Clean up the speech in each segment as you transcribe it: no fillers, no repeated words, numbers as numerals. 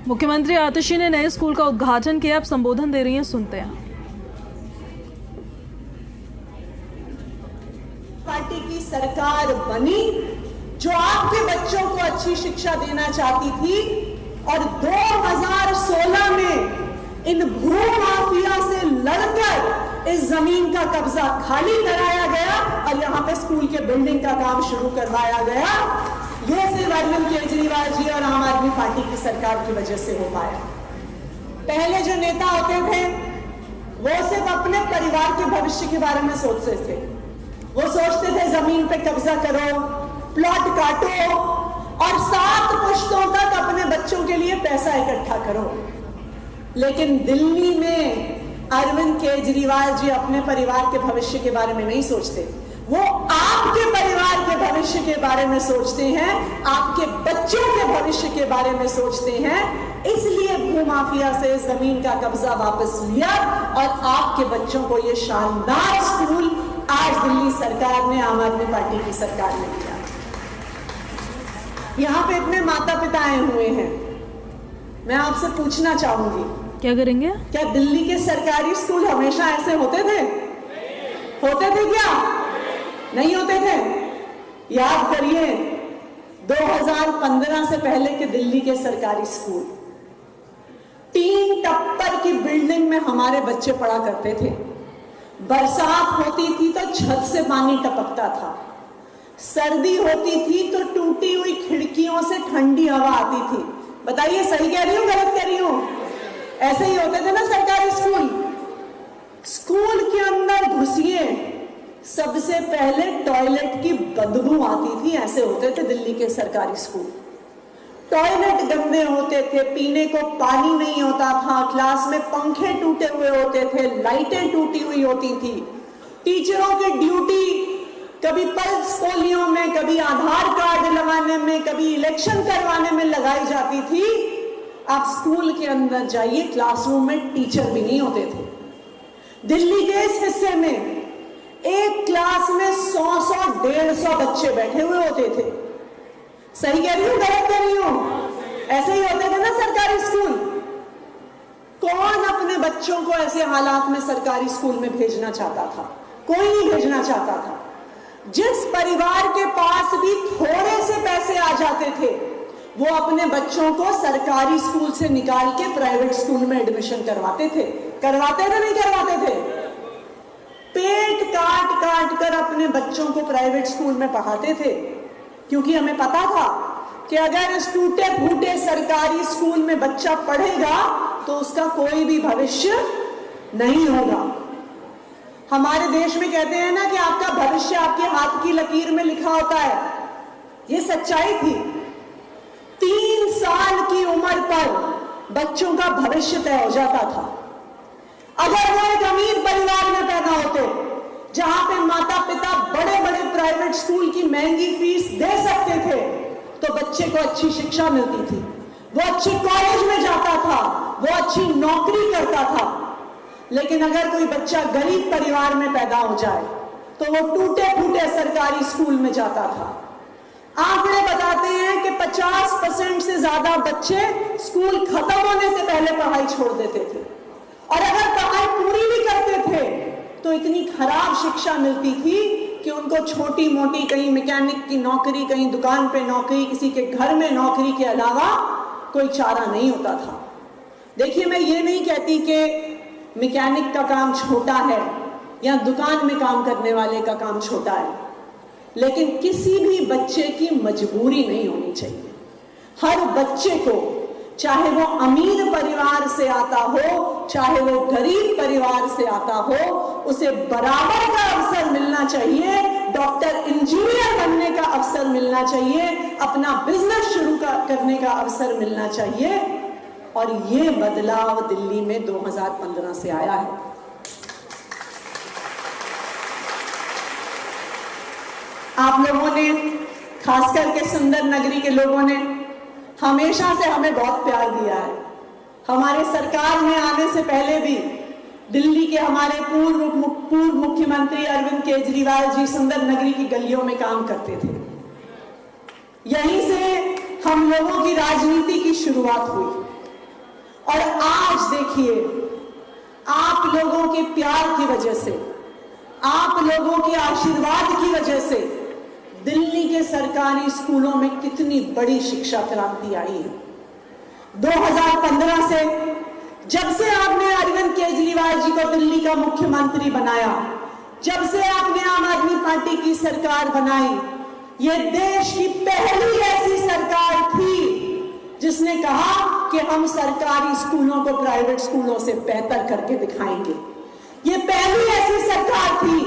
मुख्यमंत्री आतिशी ने नए स्कूल का उद्घाटन किया, अब संबोधन दे रही हैं, सुनते हैं। पार्टी की सरकार बनी जो आपके बच्चों को अच्छी शिक्षा देना चाहती थी और 2016 में इन भू माफिया से लड़कर इस जमीन का कब्जा खाली कराया गया और यहां पे स्कूल के बिल्डिंग का काम शुरू करवाया गया। ये सिर्फ अरविंद केजरीवाल जी और आम आदमी पार्टी की सरकार की वजह से हो पाया। पहले जो नेता होते थे वो सिर्फ अपने परिवार के भविष्य के बारे में सोचते थे। वो सोचते थे जमीन पे कब्जा करो, प्लॉट काटो और 7 पुश्तों तक अपने बच्चों के लिए पैसा इकट्ठा करो। लेकिन दिल्ली में अरविंद केजरीवाल जी अपने परिवार के भविष्य के बारे में नहीं सोचते, वो आपके परिवार के भविष्य के बारे में सोचते हैं, आपके बच्चों के भविष्य के बारे में सोचते हैं। इसलिए भूमाफिया से जमीन का कब्जा वापस लिया और आपके बच्चों को ये शानदार स्कूल आज दिल्ली सरकार ने, आम आदमी पार्टी की सरकार ने दिया। यहां पे इतने माता पिता आए हुए हैं, मैं आपसे पूछना चाहूंगी, क्या करेंगे? क्या दिल्ली के सरकारी स्कूल हमेशा ऐसे होते थे? होते थे क्या? नहीं होते थे। याद करिए 2015 से पहले के दिल्ली के सरकारी स्कूल 3 टप्पर की बिल्डिंग में हमारे बच्चे पढ़ा करते थे। बरसात होती थी तो छत से पानी टपकता था, सर्दी होती थी तो टूटी हुई खिड़कियों से ठंडी हवा आती थी। बताइए सही कह रही हूं, गलत कह रही हूं? ऐसे ही होते थे ना सरकारी स्कूल। स्कूल के अंदर घुसिए, सबसे पहले टॉयलेट की बदबू आती थी। ऐसे होते थे दिल्ली के सरकारी स्कूल। टॉयलेट गंदे होते थे, पीने को पानी नहीं होता था, क्लास में पंखे टूटे हुए होते थे, लाइटें टूटी हुई होती थी। टीचरों की ड्यूटी कभी पल्स पोलियो में, कभी आधार कार्ड लगाने में, कभी इलेक्शन करवाने में लगाई जाती थी। आप स्कूल के अंदर जाइए, क्लासरूम में टीचर भी नहीं होते थे। दिल्ली के इस हिस्से में एक क्लास में 100-150 बच्चे बैठे हुए होते थे। सही कह रही हूं, गलत कह रही हूं? ऐसे ही होते थे ना सरकारी स्कूल। कौन अपने बच्चों को ऐसे हालात में सरकारी स्कूल में भेजना चाहता था? कोई नहीं भेजना चाहता था। जिस परिवार के पास भी थोड़े से पैसे आ जाते थे वो अपने बच्चों को सरकारी स्कूल से निकाल के प्राइवेट स्कूल में एडमिशन करवाते थे। करवाते थे, नहीं करवाते थे? पेट काट काट कर अपने बच्चों को प्राइवेट स्कूल में पढ़ाते थे, क्योंकि हमें पता था कि अगर इस टूटे फूटे सरकारी स्कूल में बच्चा पढ़ेगा तो उसका कोई भी भविष्य नहीं होगा। हमारे देश में कहते हैं ना कि आपका भविष्य आपके हाथ की लकीर में लिखा होता है। ये सच्चाई थी। 3 साल की उम्र पर बच्चों का भविष्य तय हो जाता था। अगर वो एक अमीर परिवार में पैदा होते जहां पे माता पिता बड़े बड़े प्राइवेट स्कूल की महंगी फीस दे सकते थे तो बच्चे को अच्छी शिक्षा मिलती थी, वो अच्छे कॉलेज में जाता था, वो अच्छी नौकरी करता था। लेकिन अगर कोई बच्चा गरीब परिवार में पैदा हो जाए तो वो टूटे फूटे सरकारी स्कूल में जाता था। आंकड़े बताते हैं कि 50% से ज्यादा बच्चे स्कूल खत्म होने से पहले पढ़ाई छोड़ देते थे, और अगर पढ़ाई पूरी भी करते थे तो इतनी खराब शिक्षा मिलती थी कि उनको छोटी मोटी कहीं मैकेनिक की नौकरी, कहीं दुकान पे नौकरी, किसी के घर में नौकरी के अलावा कोई चारा नहीं होता था। देखिए, मैं ये नहीं कहती कि मैकेनिक का काम छोटा है या दुकान में काम करने वाले का काम छोटा है, लेकिन किसी भी बच्चे की मजबूरी नहीं होनी चाहिए। हर बच्चे को, चाहे वो अमीर परिवार से आता हो, चाहे वो गरीब परिवार से आता हो, उसे बराबर का अवसर मिलना चाहिए। डॉक्टर, इंजीनियर बनने का अवसर मिलना चाहिए, अपना बिजनेस शुरू करने का अवसर मिलना चाहिए। और ये बदलाव दिल्ली में 2015 से आया है। आप लोगों ने, खास करके सुंदर नगरी के लोगों ने हमेशा से हमें बहुत प्यार दिया है। हमारे सरकार में आने से पहले भी दिल्ली के हमारे पूर्व मुख्यमंत्री अरविंद केजरीवाल जी सुंदर नगरी की गलियों में काम करते थे। यहीं से हम लोगों की राजनीति की शुरुआत हुई। देखिए, आप लोगों के प्यार की वजह से, आप लोगों के आशीर्वाद की वजह से दिल्ली के सरकारी स्कूलों में कितनी बड़ी शिक्षा क्रांति आई है। 2015 से जब से आपने अरविंद केजरीवाल जी को दिल्ली का मुख्यमंत्री बनाया, जब से आपने आम आदमी पार्टी की सरकार बनाई, ये देश की पहली ऐसी सरकार थी जिसने कहा कि हम सरकारी स्कूलों को प्राइवेट स्कूलों से बेहतर करके दिखाएंगे। ये पहली ऐसी सरकार थी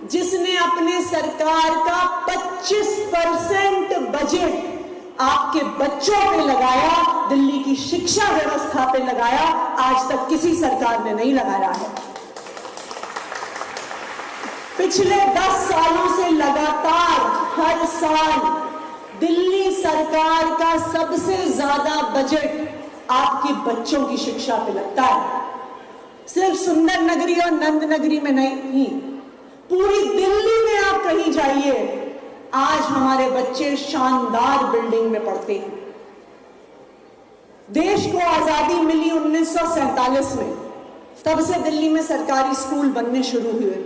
जिसने अपने सरकार का 25% बजट आपके बच्चों पे लगाया, दिल्ली की शिक्षा व्यवस्था पे लगाया। आज तक किसी सरकार ने नहीं लगाया है। पिछले 10 सालों से लगातार हर साल दिल्ली सरकार का सबसे ज्यादा बजट आपके बच्चों की शिक्षा पे लगता है। सिर्फ सुंदर नगरी और नंद नगरी में नहीं, पूरी दिल्ली में आप कहीं जाइए, आज हमारे बच्चे शानदार बिल्डिंग में पढ़ते हैं। देश को आजादी मिली 1947 में, तब से दिल्ली में सरकारी स्कूल बनने शुरू हुए।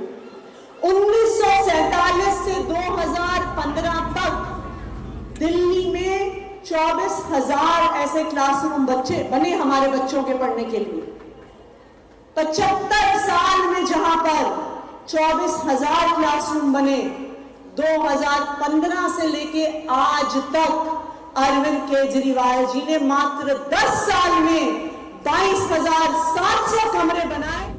1947 से 2015 तक दिल्ली में 24,000 ऐसे क्लासरूम बच्चे बने हमारे बच्चों के पढ़ने के लिए। 75 साल में जहां पर 24,000 क्लासरूम बने, 2015 से लेके आज तक अरविंद केजरीवाल जी ने मात्र 10 साल में 22,700 कमरे बनाए।